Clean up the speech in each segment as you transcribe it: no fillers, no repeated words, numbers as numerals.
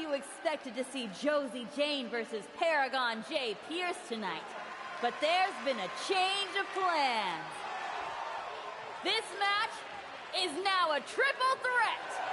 you expected to see Josie Jane versus Paragon J. Pierce tonight, but there's been a change of plans. This match is now a triple threat.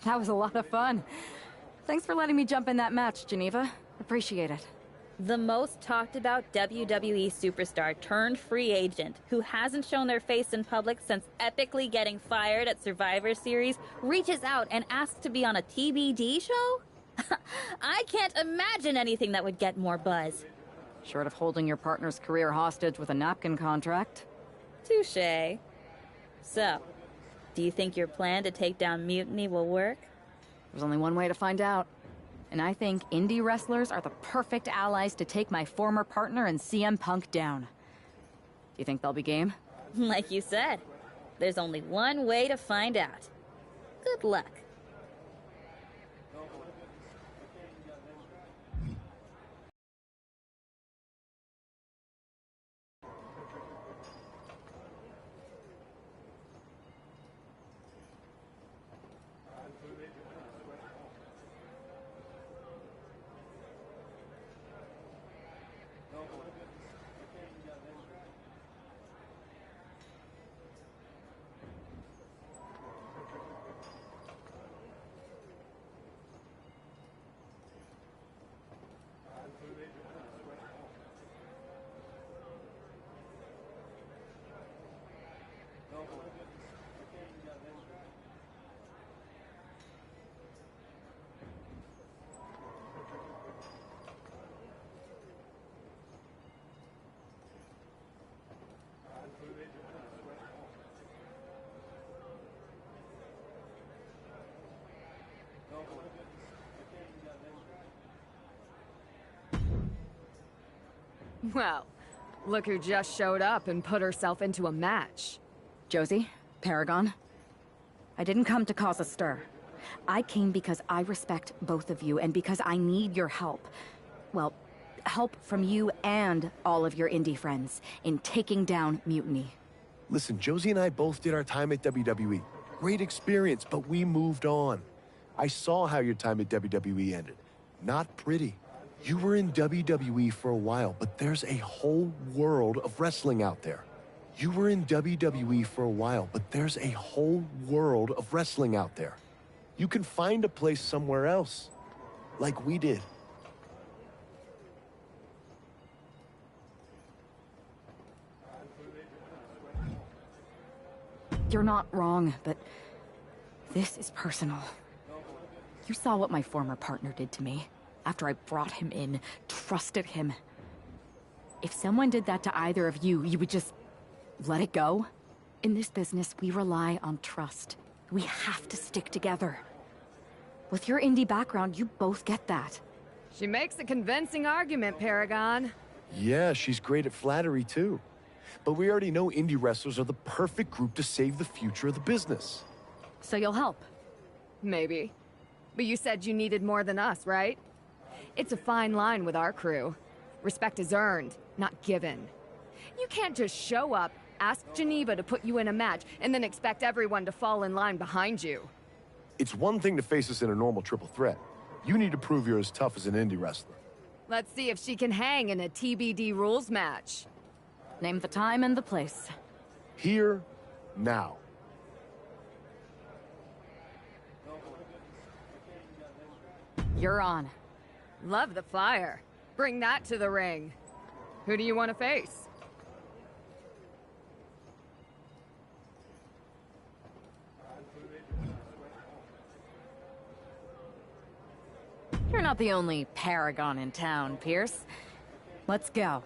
That was a lot of fun. Thanks for letting me jump in that match, Geneva. Appreciate it. The most talked about WWE superstar turned free agent who hasn't shown their face in public since epically getting fired at Survivor Series reaches out and asks to be on a TBD show? I can't imagine anything that would get more buzz. Short of holding your partner's career hostage with a napkin contract. Touché. So, do you think your plan to take down Mutiny will work? There's only one way to find out. And I think indie wrestlers are the perfect allies to take my former partner and CM Punk down. Do you think they'll be game? Like you said, there's only one way to find out. Good luck. Well, look who just showed up and put herself into a match. Josie, Paragon, I didn't come to cause a stir. I came because I respect both of you and because I need your help. Well, help from you and all of your indie friends in taking down Mutiny. Listen, Josie and I both did our time at WWE. Great experience, but we moved on. I saw how your time at WWE ended. Not pretty. You were in WWE for a while, but there's a whole world of wrestling out there. You were in WWE for a while, but there's a whole world of wrestling out there. You can find a place somewhere else, like we did. You're not wrong, but this is personal. You saw what my former partner did to me after I brought him in, trusted him. If someone did that to either of you, you would just let it go? In this business, we rely on trust. We have to stick together. With your indie background, you both get that. She makes a convincing argument, Paragon. Yeah, she's great at flattery, too. But we already know indie wrestlers are the perfect group to save the future of the business. So you'll help? Maybe. But you said you needed more than us, right? It's a fine line with our crew. Respect is earned, not given. You can't just show up, ask Geneva to put you in a match, and then expect everyone to fall in line behind you. It's one thing to face us in a normal triple threat. You need to prove you're as tough as an indie wrestler. Let's see if she can hang in a TBD rules match. Name the time and the place. Here, now. You're on. Love the fire. Bring that to the ring. Who do you want to face? You're not the only paragon in town, Pierce. Let's go.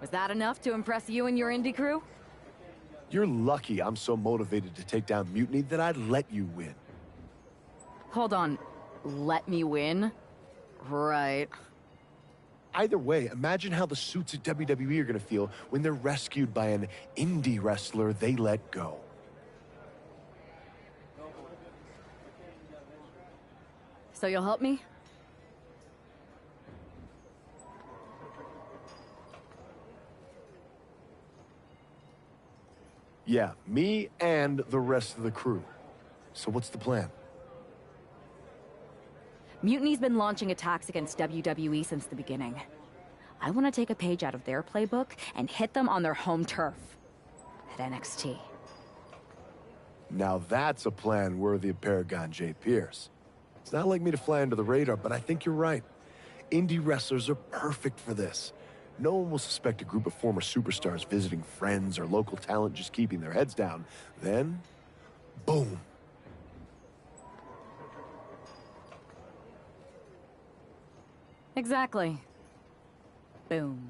Was that enough to impress you and your indie crew? You're lucky I'm so motivated to take down Mutiny that I'd let you win. Hold on. Let me win? Right. Either way, imagine how the suits at WWE are gonna feel when they're rescued by an indie wrestler they let go. So you'll help me? Yeah, me and the rest of the crew. So what's the plan? Mutiny's been launching attacks against WWE since the beginning. I want to take a page out of their playbook and hit them on their home turf. At NXT. Now that's a plan worthy of Paragon J. Pierce. It's not like me to fly under the radar, but I think you're right. Indie wrestlers are perfect for this. No one will suspect a group of former superstars visiting friends or local talent just keeping their heads down. Then, boom. Exactly. Boom.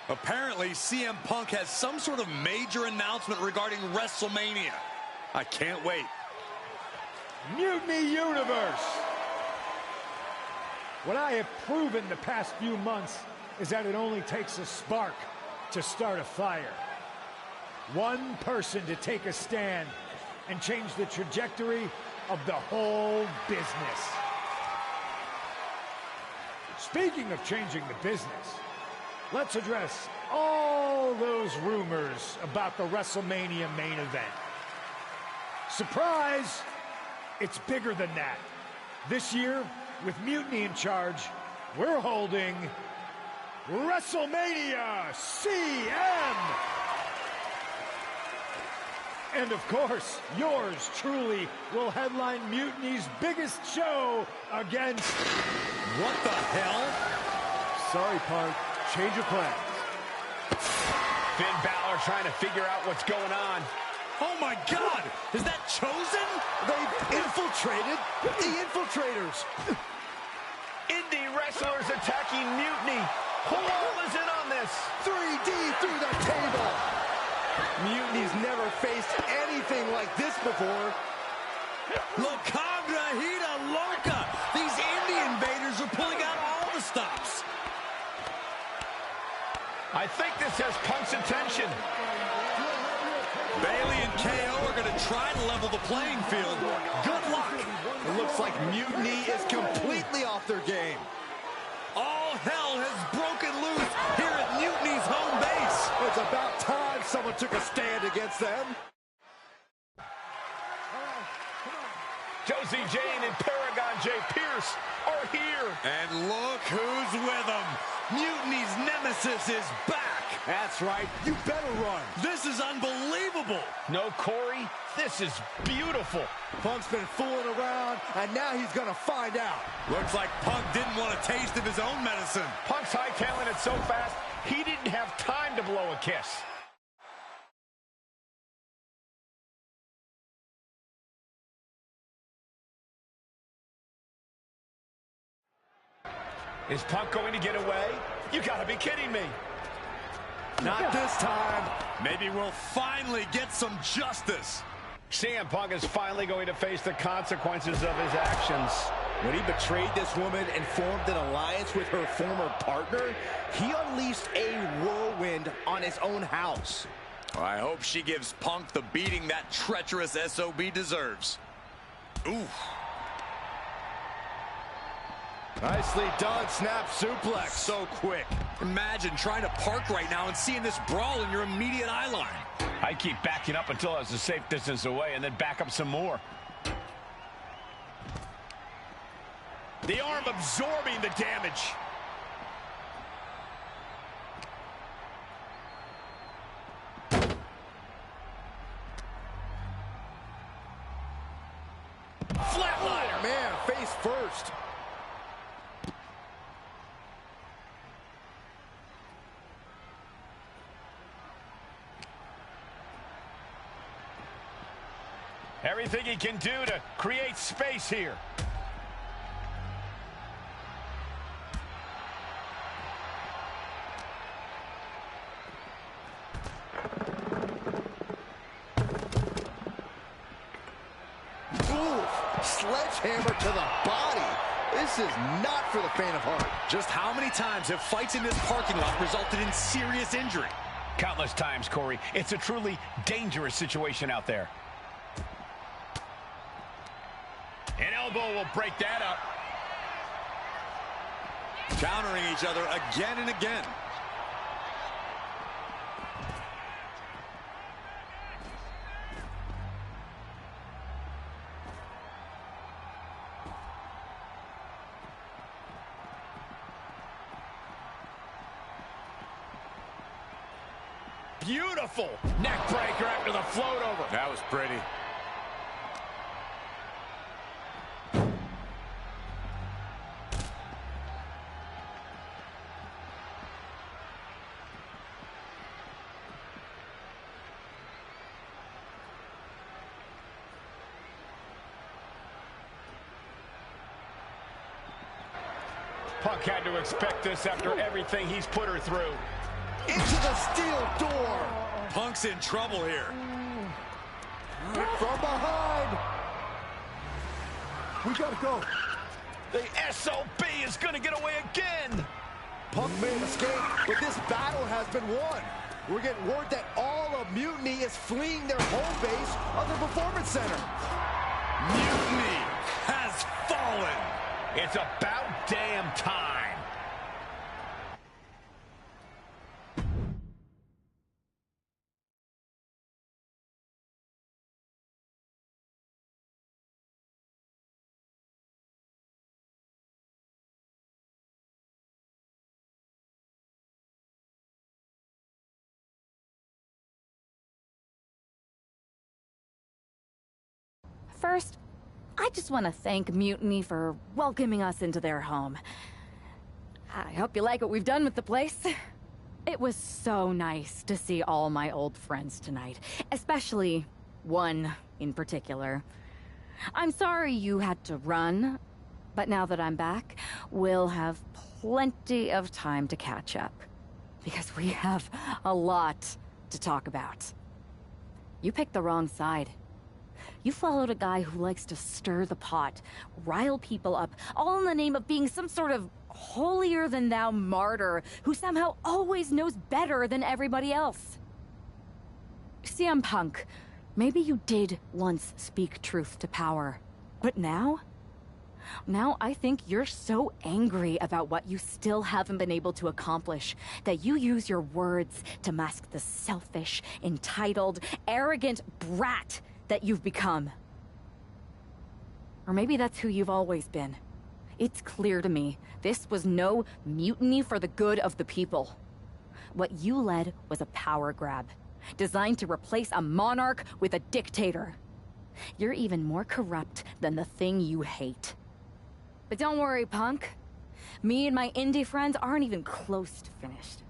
Apparently, CM Punk has some sort of major announcement regarding WrestleMania. I can't wait. Mutiny Universe! What I have proven the past few months is that it only takes a spark to start a fire. One person to take a stand and change the trajectory of the whole business. Speaking of changing the business, let's address all those rumors about the WrestleMania main event. Surprise! It's bigger than that. This year, with Mutiny in charge, we're holding WrestleMania CM. And of course, yours truly will headline Mutiny's biggest show against... What the hell? Sorry, Punk. Change of plans. Finn Balor trying to figure out what's going on. Oh my God! Is that Chosen? They've infiltrated the infiltrators. Indie wrestlers attacking Mutiny. Who all is in on this? 3D through the table. Mutiny's never faced anything like this before. Locabra Hita Loca! These indie invaders are pulling out all the stops. I think this has Punk's attention. Bailey and KO are going to try to level the playing field. Good luck. It looks like Mutiny is completely off their game. All hell has broken loose here at Mutiny's home base. It's about time someone took a stand against them. Josie Jane and Paragon J. Pierce are here. And look who's with them. Mutiny's nemesis is back. That's right. You better run. This is unbelievable. No, Corey, this is beautiful. Punk's been fooling around, and now he's going to find out. Looks like Punk didn't want a taste of his own medicine. Punk's hightailing it so fast, he didn't have time to blow a kiss. Is Punk going to get away? You gotta be kidding me. Not this time. Maybe we'll finally get some justice. CM Punk is finally going to face the consequences of his actions. When he betrayed this woman and formed an alliance with her former partner, he unleashed a whirlwind on his own house. I hope she gives Punk the beating that treacherous SOB deserves. Ooh. Nicely done, snap suplex. So quick. Imagine trying to park right now and seeing this brawl in your immediate eye line. I keep backing up until I was a safe distance away and then back up some more. The arm absorbing the damage. Flatliner. Man, face first. Everything he can do to create space here. Ooh, sledgehammer to the body. This is not for the faint of heart. Just how many times have fights in this parking lot resulted in serious injury? Countless times, Corey. It's a truly dangerous situation out there. An elbow will break that up. Countering each other again and again. Beautiful neck breaker after the float over. That was pretty. Punk had to expect this after everything he's put her through. Into the steel door. Punk's in trouble here. From behind. We gotta go. The SOB is gonna get away again. Punk made an escape, but this battle has been won. We're getting word that all of Mutiny is fleeing their home base of the Performance Center. Mutiny has fallen. It's about damn time. First, I just want to thank Mutiny for welcoming us into their home. I hope you like what we've done with the place. It was so nice to see all my old friends tonight, especially one in particular. I'm sorry you had to run, but now that I'm back, we'll have plenty of time to catch up. Because we have a lot to talk about. You picked the wrong side. You followed a guy who likes to stir the pot, rile people up, all in the name of being some sort of holier-than-thou martyr who somehow always knows better than everybody else. CM Punk, maybe you did once speak truth to power, but now? Now I think you're so angry about what you still haven't been able to accomplish that you use your words to mask the selfish, entitled, arrogant brat that you've become. Or maybe that's who you've always been. It's clear to me, this was no mutiny for the good of the people. What you led was a power grab, designed to replace a monarch with a dictator. You're even more corrupt than the thing you hate. But don't worry, Punk. Me and my indie friends aren't even close to finished.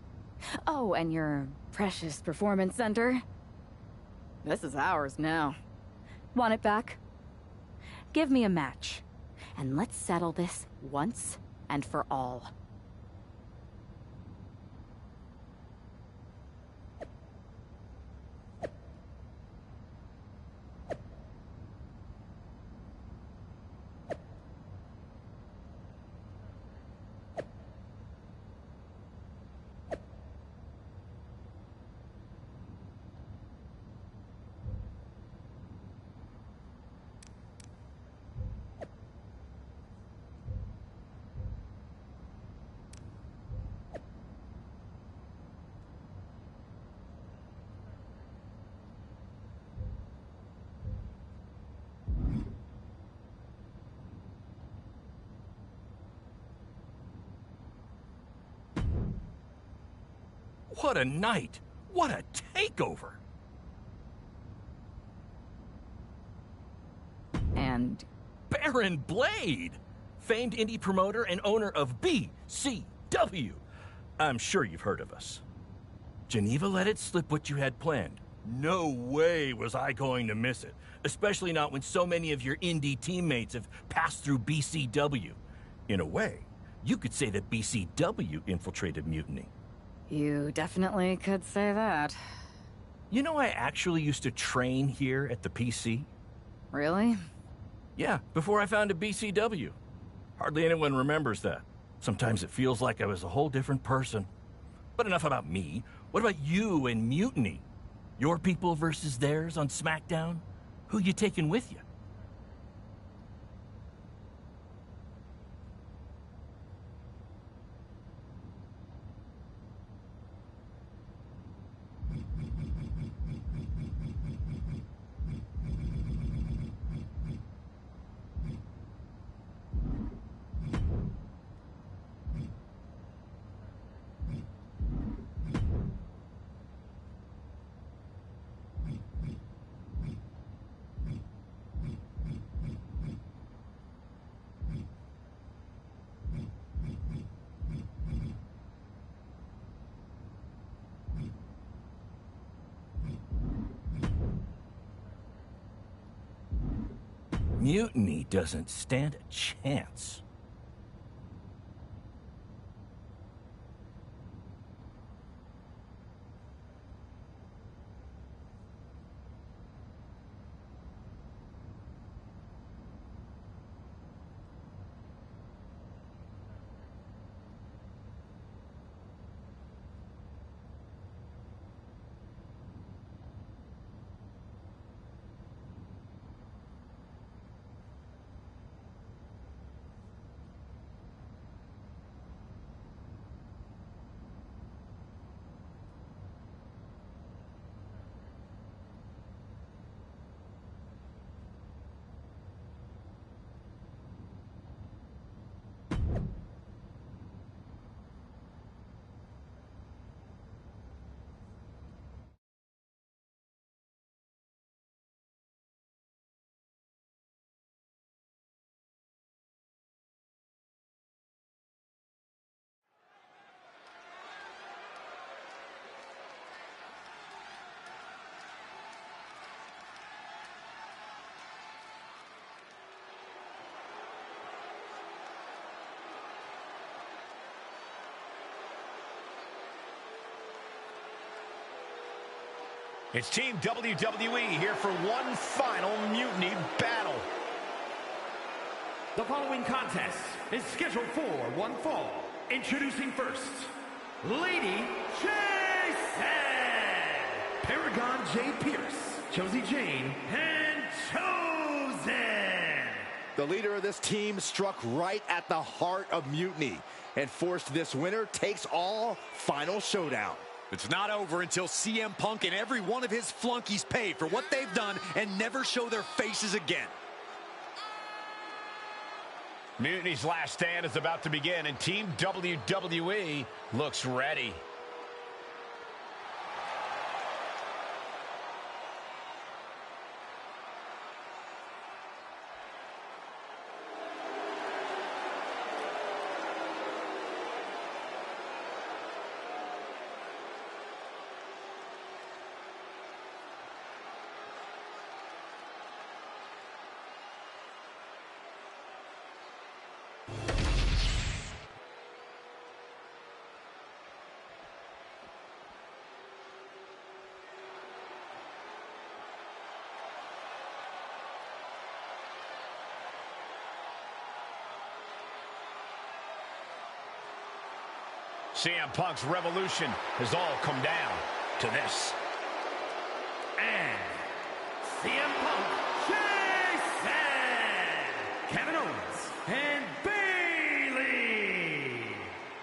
Oh, and your precious performance center? This is ours now. Want it back? Give me a match, and let's settle this once and for all. What a night! What a takeover! And Baron Blade! Famed indie promoter and owner of BCW. I'm sure you've heard of us. Geneva let it slip what you had planned. No way was I going to miss it. Especially not when so many of your indie teammates have passed through BCW. In a way, you could say that BCW infiltrated Mutiny. you definitely could say that. You know, I actually used to train here at the PC. Really? Yeah, before I founded BCW. Hardly anyone remembers that. Sometimes it feels like I was a whole different person. But enough about me. What about you and Mutiny? Your people versus theirs on SmackDown? Who you taking with you? Mutiny doesn't stand a chance. It's Team WWE here for one final Mutiny battle. The following contest is scheduled for one fall. Introducing first, Lady Jason, Paragon J. Pierce, Josie Jane, and Chosen. The leader of this team struck right at the heart of Mutiny and forced this winner takes all final showdown. It's not over until CM Punk and every one of his flunkies pay for what they've done and never show their faces again. Mutiny's last stand is about to begin, and Team WWE looks ready. CM Punk's revolution has all come down to this. And CM Punk, Jason, Kevin Owens, and Bayley.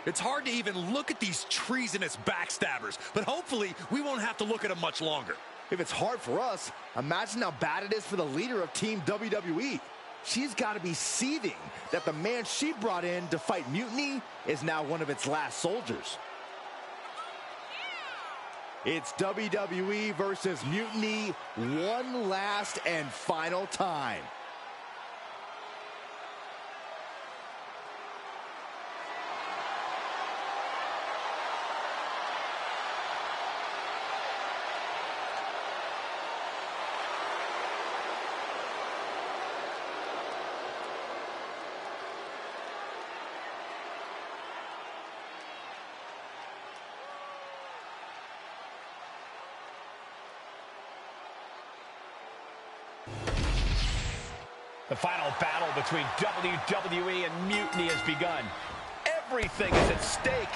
It's hard to even look at these treasonous backstabbers, but hopefully we won't have to look at them much longer. If it's hard for us, imagine how bad it is for the leader of Team WWE. She's got to be seething that the man she brought in to fight Mutiny is now one of its last soldiers. It's WWE versus Mutiny one last and final time. The final battle between WWE and Mutiny has begun. Everything is at stake.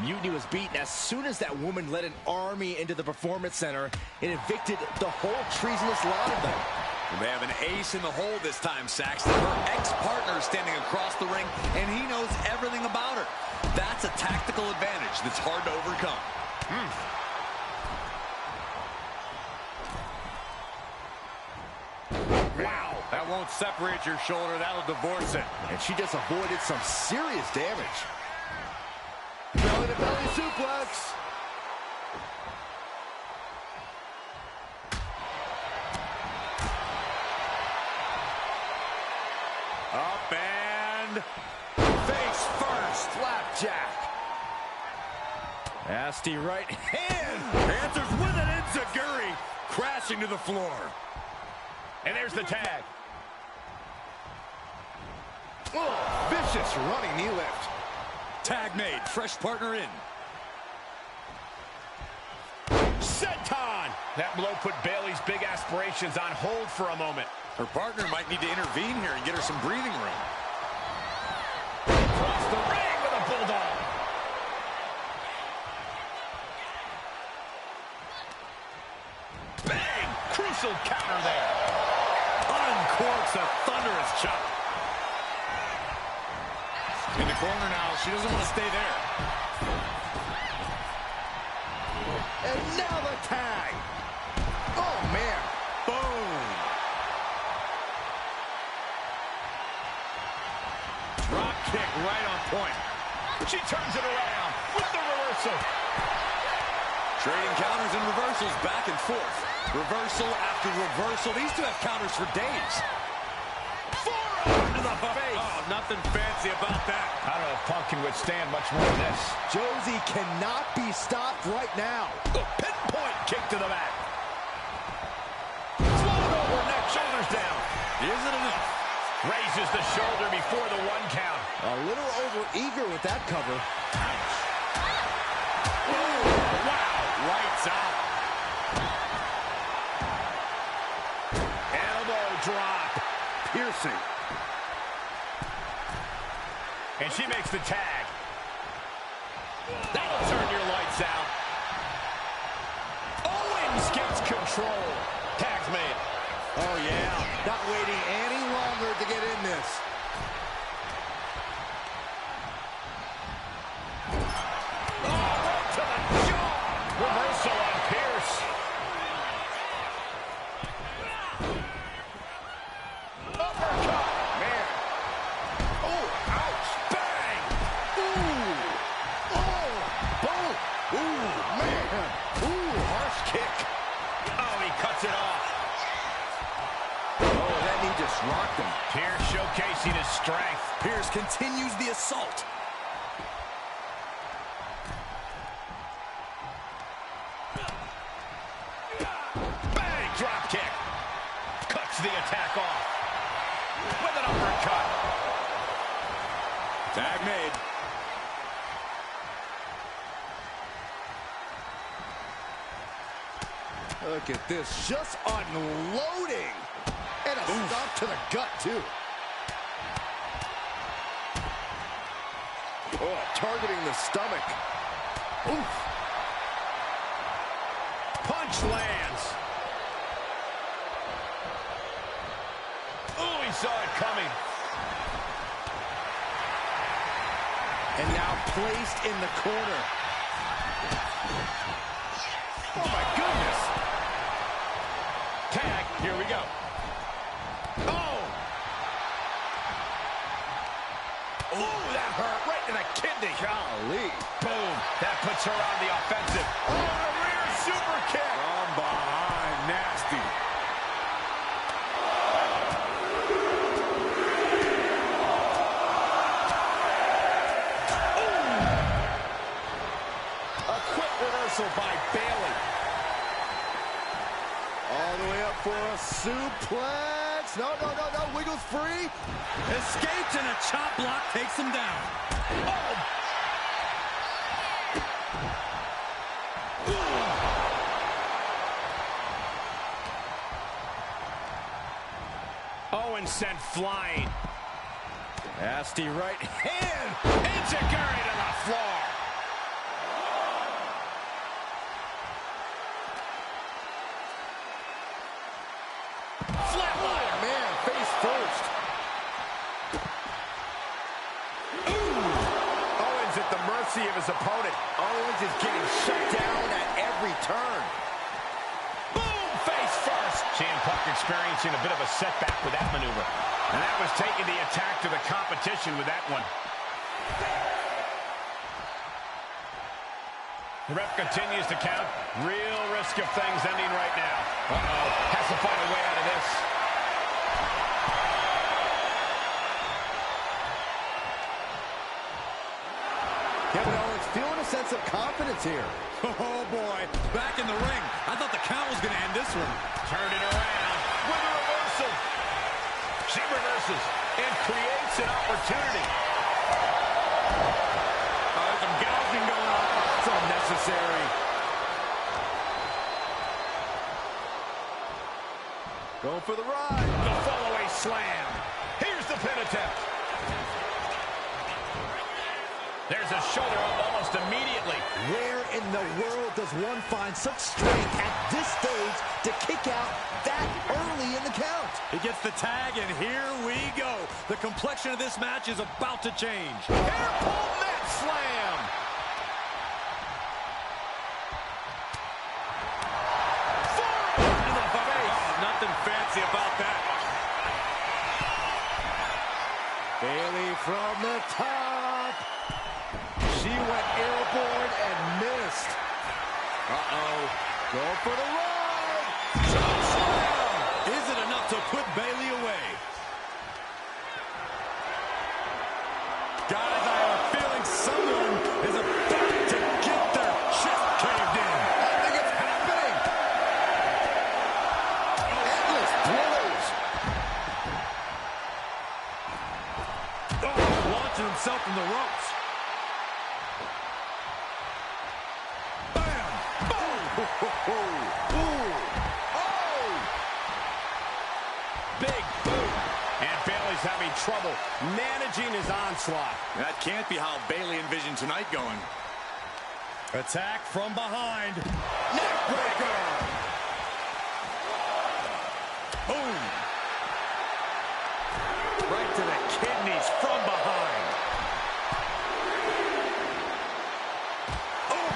Mutiny was beaten as soon as that woman led an army into the Performance Center and evicted the whole treasonous lot of them. They have an ace in the hole this time, Saxton. Her ex-partner is standing across the ring, and he knows everything about her. That's a tactical advantage that's hard to overcome. Wow. That won't separate your shoulder. That'll divorce it. And she just avoided some serious damage. Belly-to-belly suplex. Up and face first. Flapjack. Nasty right hand. Answers with an enziguri. Crashing to the floor. And there's the tag. Oh, vicious running knee lift. Tag made. Fresh partner in. Senton. That blow put Bayley's big aspirations on hold for a moment. Her partner might need to intervene here and get her some breathing room. Across the ring with a bulldog. Bang! Crucial counter there. Uncorks a thunderous chop. In the corner now. She doesn't want to stay there. And now the tag. Oh, man. Boom. Drop kick right on point. She turns it around with the reversal. Trading counters and reversals back and forth. Reversal after reversal. These two have counters for days. Forearm to the face. Oh, nothing fancy about that. I don't know if Punk can withstand much more of this. Josie cannot be stopped right now. The pinpoint kick to the back. Float over neck, shoulders down. Is it enough? Raises the shoulder before the one count. A little over-eager with that cover. Ouch. Ooh, wow. Lights out. drop. Piercing. And she makes the tag. That'll turn your lights out. Owens gets control. Tag's made. Oh, yeah. Not waiting any longer to get in this. Oh, right to the jaw. Reversal on Pierce. Uppercut. Man. Oh, ouch. Bang. Ooh. Oh. Boom. Ooh, man. Ooh, harsh kick. Oh, he cuts it off. Oh, that knee just rocked him. Pierce showcasing his strength. Pierce continues the assault. Bang! Drop kick. Cuts the attack off. With an uppercut. Tag made. Look at this, just unloading. And a stop to the gut, too. Oh, targeting the stomach. Oof. Punch lands. Oh, he saw it coming. And now placed in the corner. Oh, my goodness. Tag, here we go. Oh! Ooh, that hurt right in the kidney. Golly. Boom. That puts her on the offensive. Oh, a rear super kick. From behind, nasty. A quick reversal by Bayley. All the way up for a suplex. No, no, no, no. Wiggles free. Escapes and a chop block takes him down. Owen sent flying. Nasty right hand. Enziguri to the floor. Flatliner. Man, face first. Owens at the mercy of his opponent. Owens is getting shut down at every turn. Boom! Face first. CM Punk experiencing a bit of a setback with that maneuver. And that was taking the attack to the competition with that one. The ref continues to count. Real risk of things ending right now. Uh-oh. Has to find a way out of this. Kevin Owens feeling a sense of confidence here. Oh, boy. Back in the ring. I thought the count was going to end this one. Turned it around with a reversal. She reverses and creates an opportunity. There's some gouging going on. It's unnecessary. Going for the ride. The fall-away slam. Here's the pin attempt. There's a shoulder up almost immediately. Where in the world does one find such strength at this stage to kick out that early in the count? He gets the tag, and here we go. The complexion of this match is about to change. Hair pull mat slam. Forearm to the face. Nothing fancy about that. Bayley from the top. She went airborne and missed. Uh-oh. Going for the ride. Choke slam. Is it enough to put Bayley away? Guys, I have a feeling someone is about to get their chest caved in. I think it's happening. Endless blows. Oh, launching himself from the ropes. Bam. Boom. Ooh. having trouble managing his onslaught. That can't be how Bayley envisioned tonight going. Attack from behind. Neckbreaker. Boom. Right to the kidneys from behind. Oh.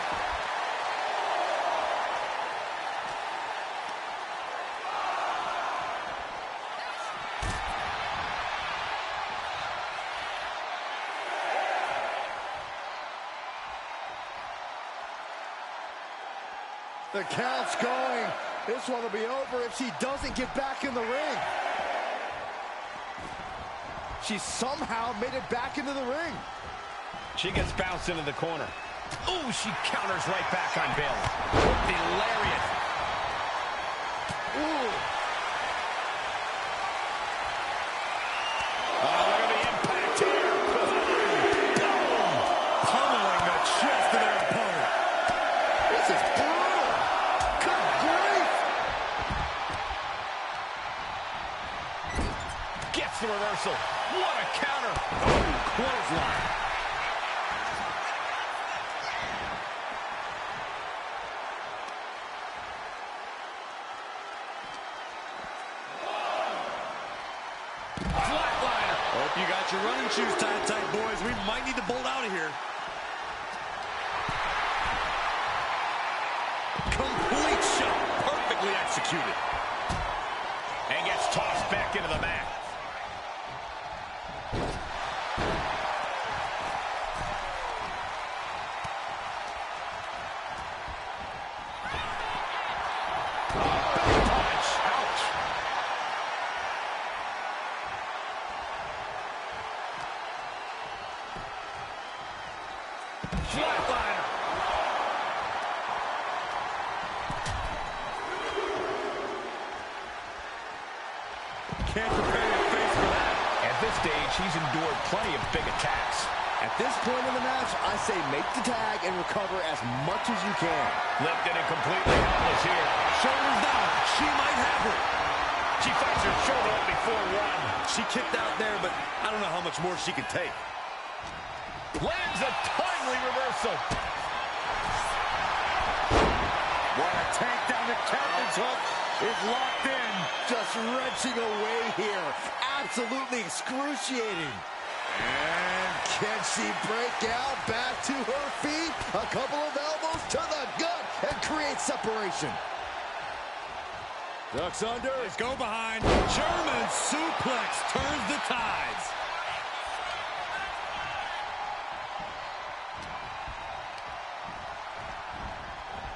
The count's going. This one will be over if she doesn't get back in the ring. She somehow made it back into the ring. She gets bounced into the corner. Ooh, she counters right back on Bayley. With the lariat. Ooh. Oh, look at the impact here. Boom. Pummeling the chest of their opponent. This is brutal. Good grief. Gets the reversal. What a counter. Oh, clothesline. Flatliner. Hope you got your running shoes tied tight, boys. We might need to bolt out of here. Complete shot. Perfectly executed. And gets tossed back into the mat. Flatliner. Can't prepare your face for that. At this stage, he's endured plenty of big attacks. At this point in the match, I say make the tag and recover as much as you can. Lifted and completely helpless here. Shoulders down. She might have her. She fights her shoulder up before one. She kicked out there, but I don't know how much more she can take. Lands a timely reversal. What a takedown. The captain's hook is locked in. Just wrenching away here. Absolutely excruciating. And can she break out back to her feet? A couple of elbows to the gut and create separation. Ducks under. Let's go behind. German suplex turns the tides.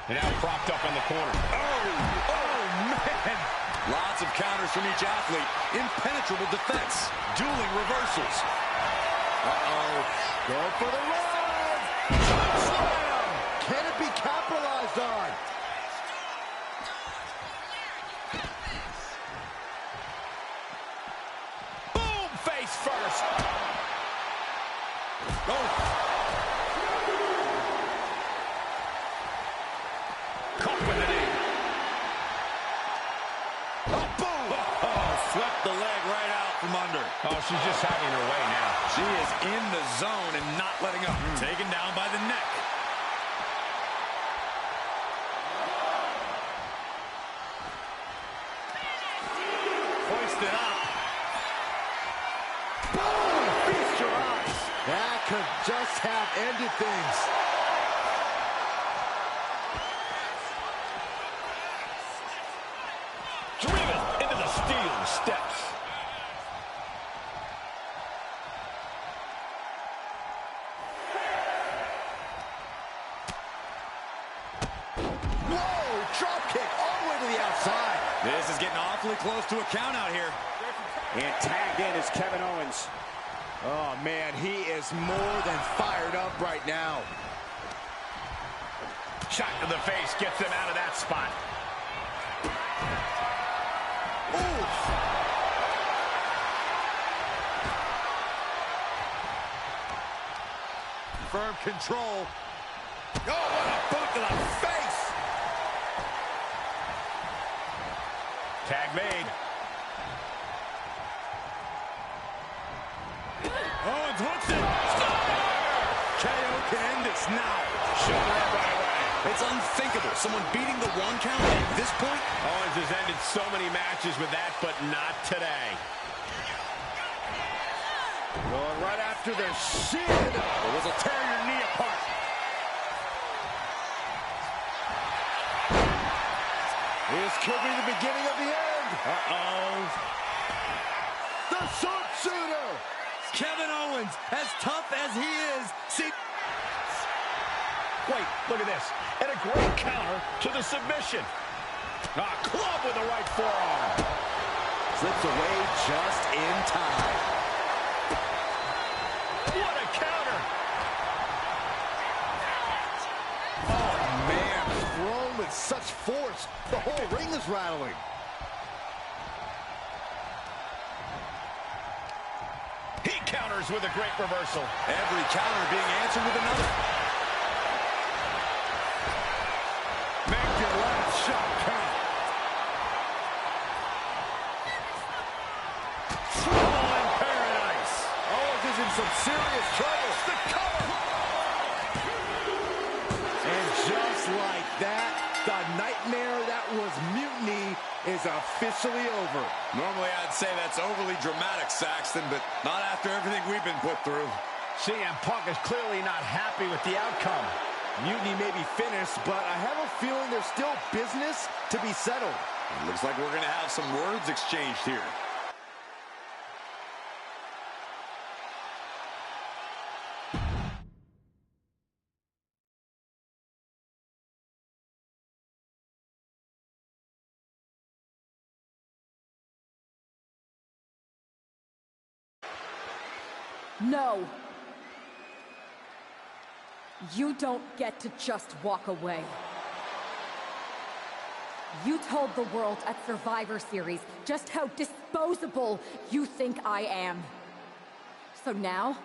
And now propped up in the corner. Oh, man. Lots of counters from each athlete. Impenetrable defense. Dueling reversals. Uh-oh. Go for the run. Slam. Can it be capitalized on? Boom, face first. Oh. Caught with the knee. Oh, boom. Oh, swept the leg right out from under. Oh, she's just having her way now. She is in the zone and not letting up. Taken down by the neck. Hoisted up. Boom! Feast your eyes. That could just have ended things. Driven into the steel steps. Whoa! Drop kick all the way to the outside. This is getting awfully close to a count out here. And tagged in is Kevin Owens. Oh, man, he is more than fired up right now. Shot to the face gets him out of that spot. Oof. Firm control. Oh, what a boot to the face. Tag made. That's unthinkable. Someone beating the 1 count at this point? Owens has ended so many matches with that, but not today. Going right after the shin. Well, this will tear your knee apart. This could be the beginning of the end. Uh-oh. The sharpshooter. Kevin Owens, as tough as he is. See. Wait, look at this. And a great counter to the submission. A club with the right forearm. Slips away just in time. What a counter. Oh, man. Thrown with such force. The whole ring is rattling. He counters with a great reversal. Every counter being answered with another. Make your last shot count. Trouble in paradise. Owens is in some serious trouble. The cover. And just like that, the nightmare that was Mutiny is officially over. Normally I'd say that's overly dramatic, Saxton, but not after everything we've been put through. CM Punk is clearly not happy with the outcome. Mutiny may be finished, but I have a feeling there's still business to be settled. It looks like we're going to have some words exchanged here. No. You don't get to just walk away. You told the world at Survivor Series just how disposable you think I am. So now,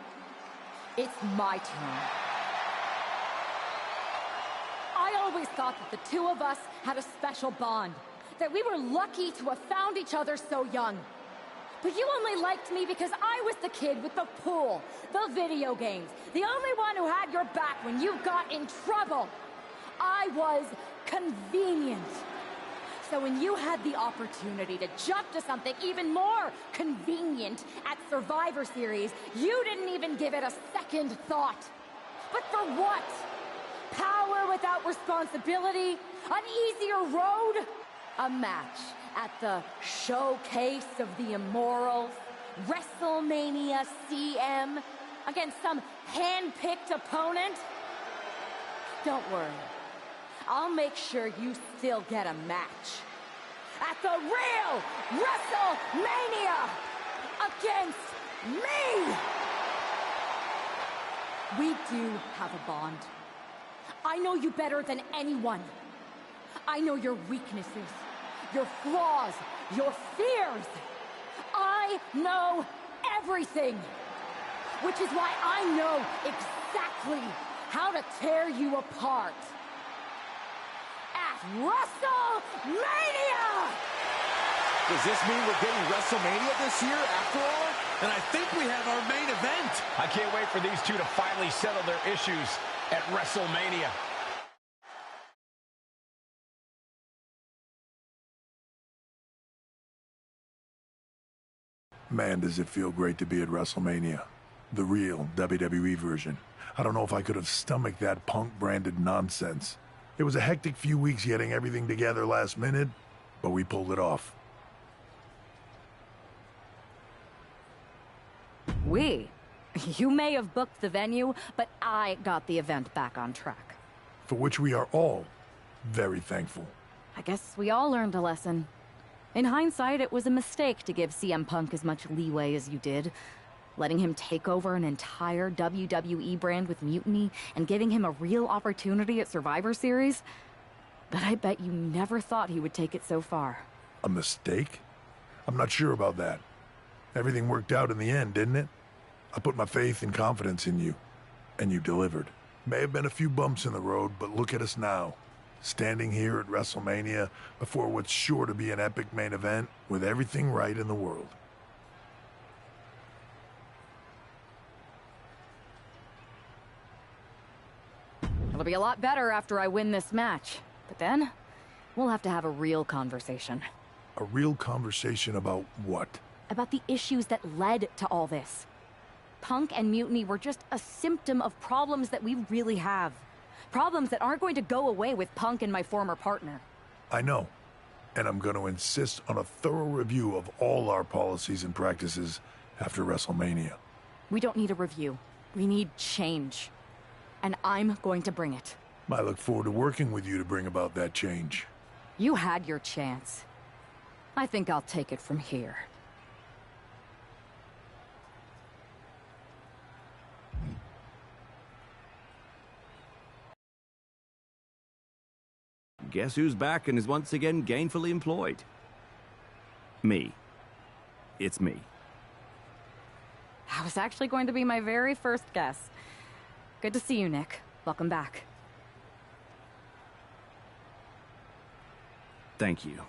it's my turn. I always thought that the two of us had a special bond, that we were lucky to have found each other so young. But you only liked me because I was the kid with the pool, the video games, the only one who had your back when you got in trouble. I was convenient. So when you had the opportunity to jump to something even more convenient at Survivor Series, you didn't even give it a second thought. But for what? Power without responsibility? An easier road? A match at the Showcase of the Immortals, WrestleMania CM, against some hand-picked opponent? Don't worry. I'll make sure you still get a match. At the real WrestleMania! Against me! We do have a bond. I know you better than anyone. I know your weaknesses, your flaws, your fears. I know everything. Which is why I know exactly how to tear you apart. At WrestleMania! Does this mean we're getting WrestleMania this year after all? And I think we have our main event. I can't wait for these two to finally settle their issues at WrestleMania. Man, does it feel great to be at WrestleMania. The real WWE version. I don't know if I could have stomached that Punk-branded nonsense. It was a hectic few weeks getting everything together last minute, but we pulled it off. You may have booked the venue, but I got the event back on track. For which we are all very thankful. I guess we all learned a lesson. In hindsight, it was a mistake to give CM Punk as much leeway as you did. Letting him take over an entire WWE brand with Mutiny and giving him a real opportunity at Survivor Series. But I bet you never thought he would take it so far. A mistake? I'm not sure about that. Everything worked out in the end, didn't it? I put my faith and confidence in you, and you delivered. May have been a few bumps in the road, but look at us now. Standing here at WrestleMania before what's sure to be an epic main event with everything right in the world. It'll be a lot better after I win this match. But then, we'll have to have a real conversation. A real conversation about what? About the issues that led to all this. Punk and Mutiny were just a symptom of problems that we really have. Problems that aren't going to go away with Punk and my former partner. I know. And I'm going to insist on a thorough review of all our policies and practices after WrestleMania. We don't need a review. We need change. And I'm going to bring it. I look forward to working with you to bring about that change. You had your chance. I think I'll take it from here. Guess who's back and is once again gainfully employed? Me. It's me. That was actually going to be my very first guess. Good to see you, Nick. Welcome back. Thank you.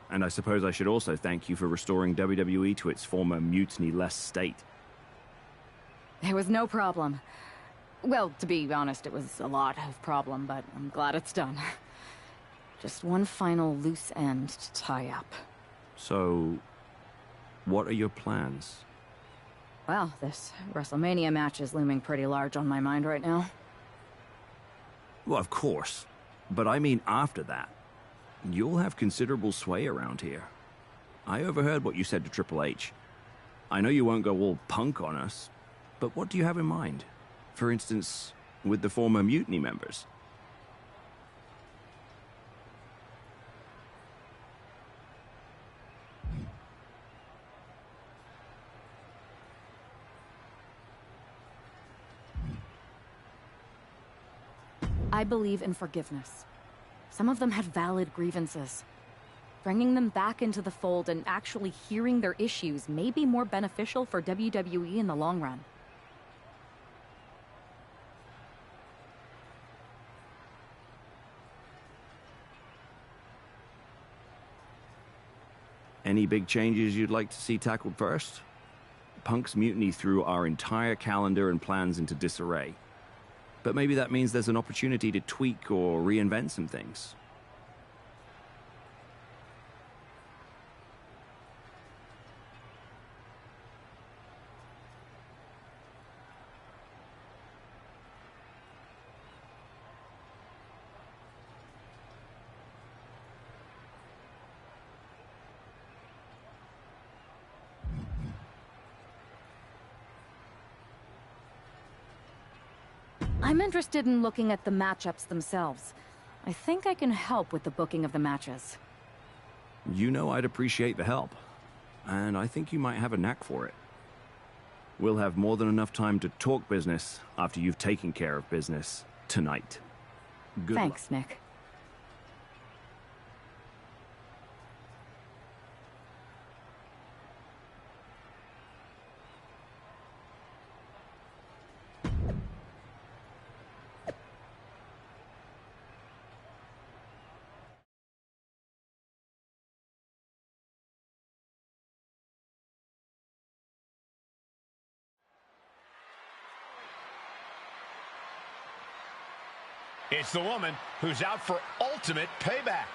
And I suppose I should also thank you for restoring WWE to its former mutiny-less state. It was no problem. Well, to be honest, it was a lot of problem, but I'm glad it's done. Just one final loose end to tie up. So, what are your plans? Well, this WrestleMania match is looming pretty large on my mind right now. Well, of course. But I mean after that. You'll have considerable sway around here. I overheard what you said to Triple H. I know you won't go all Punk on us, but what do you have in mind? For instance, with the former Mutiny members? I believe in forgiveness. Some of them had valid grievances. Bringing them back into the fold and actually hearing their issues may be more beneficial for WWE in the long run. Any big changes you'd like to see tackled first? Punk's mutiny threw our entire calendar and plans into disarray. But maybe that means there's an opportunity to tweak or reinvent some things. I'm interested in looking at the matchups themselves. I think I can help with the booking of the matches. You know I'd appreciate the help, and I think you might have a knack for it. We'll have more than enough time to talk business after you've taken care of business tonight. Good luck. Thanks, Nick. It's the woman who's out for ultimate payback.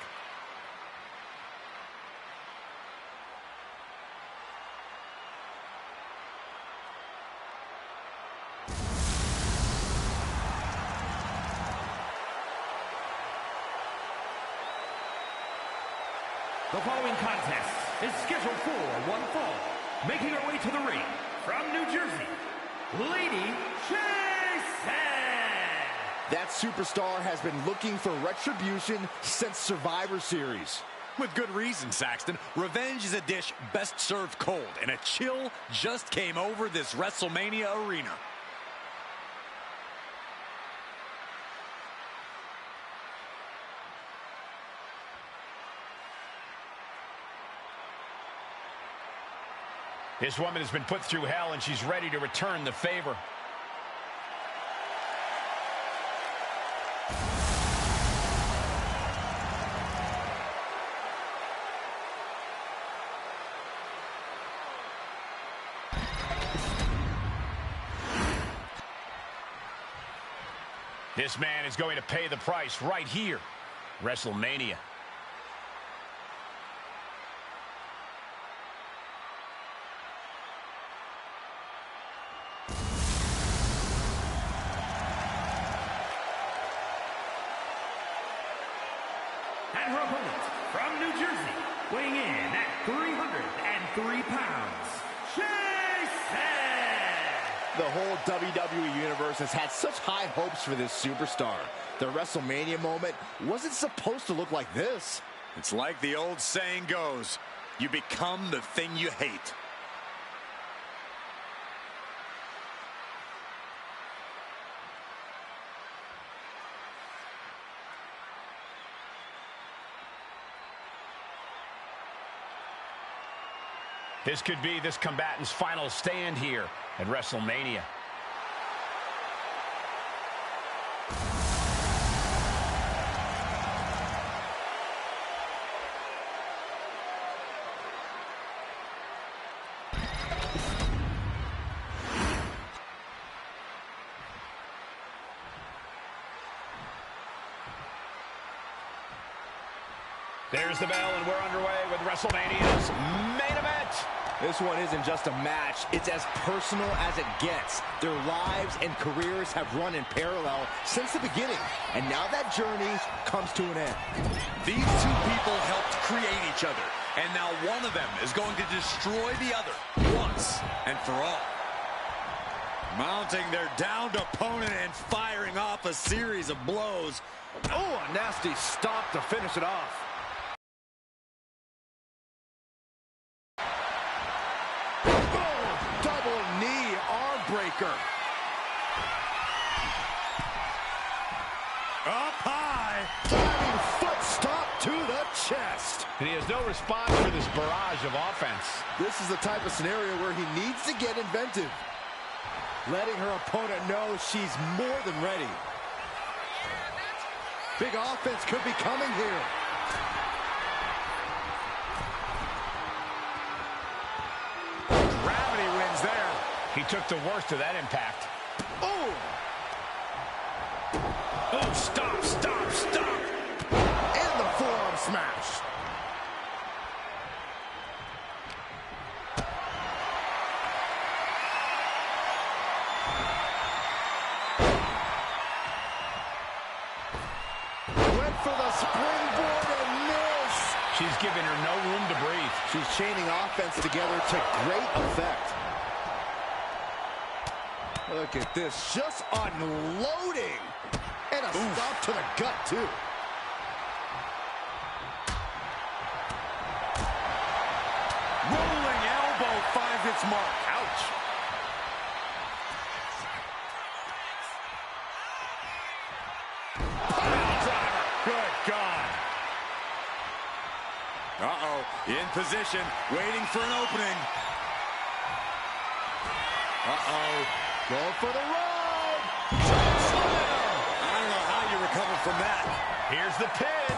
The following contest is scheduled for one fall. Making her way to the ring from New Jersey, Lady Jason. That superstar has been looking for retribution since Survivor Series. With good reason, Saxton. Revenge is a dish best served cold, and a chill just came over this WrestleMania arena. This woman has been put through hell, and she's ready to return the favor. This man is going to pay the price right here. WrestleMania. And her opponent, from New Jersey, weighing in at 303 pounds, the whole WWE Universe has had such high hopes for this superstar. The WrestleMania moment wasn't supposed to look like this. It's like the old saying goes, you become the thing you hate. This could be this combatant's final stand here at WrestleMania. There's the bell, and we're underway with WrestleMania's main event. This one isn't just a match, it's as personal as it gets. Their lives and careers have run in parallel since the beginning, and now that journey comes to an end. These two people helped create each other, and now one of them is going to destroy the other once and for all. Mounting their downed opponent and firing off a series of blows. Oh, a nasty stop to finish it off. Breaker. Up high. Diving foot stop to the chest. And he has no response for this barrage of offense. This is the type of scenario where he needs to get inventive. Letting her opponent know she's more than ready. Big offense could be coming here. Gravity wins there. He took the worst of that impact. Oh! Oh, stop, stop, stop! And the forearm smash. Went for the springboard and missed. She's giving her no room to breathe. She's chaining offense together to great effect. Look at this, just unloading. And a stop to the gut, too. Rolling elbow finds its mark. Ouch. Pile driver. Good God. Uh-oh. In position, waiting for an opening. Uh-oh. Going for the ride. I don't know how you recover from that. Here's the pin.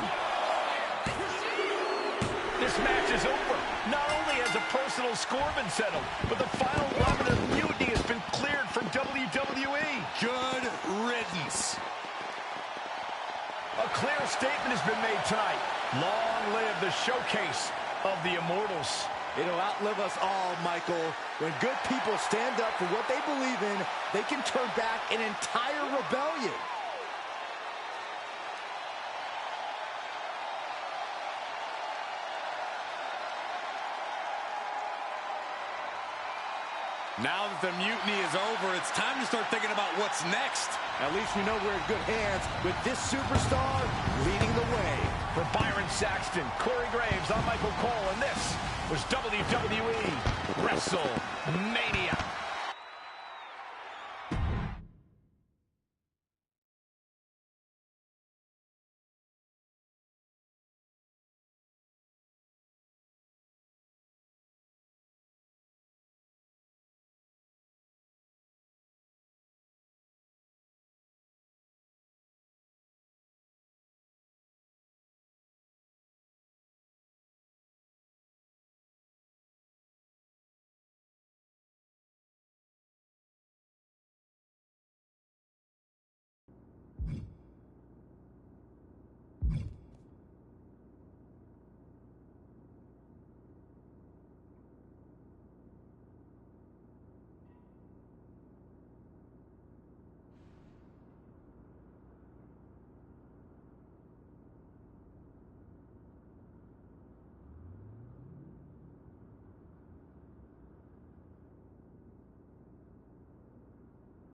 This match is over. Not only has a personal score been settled, but the final remnant of mutiny has been cleared from WWE. Good riddance. A clear statement has been made tonight. Long live the showcase of the Immortals. It'll outlive us all, Michael. When good people stand up for what they believe in, they can turn back an entire rebellion. Now that the mutiny is over, it's time to start thinking about what's next. At least we know we're in good hands with this superstar leading the way. For Byron Saxton, Corey Graves, I'm Michael Cole, and this was WWE WrestleMania.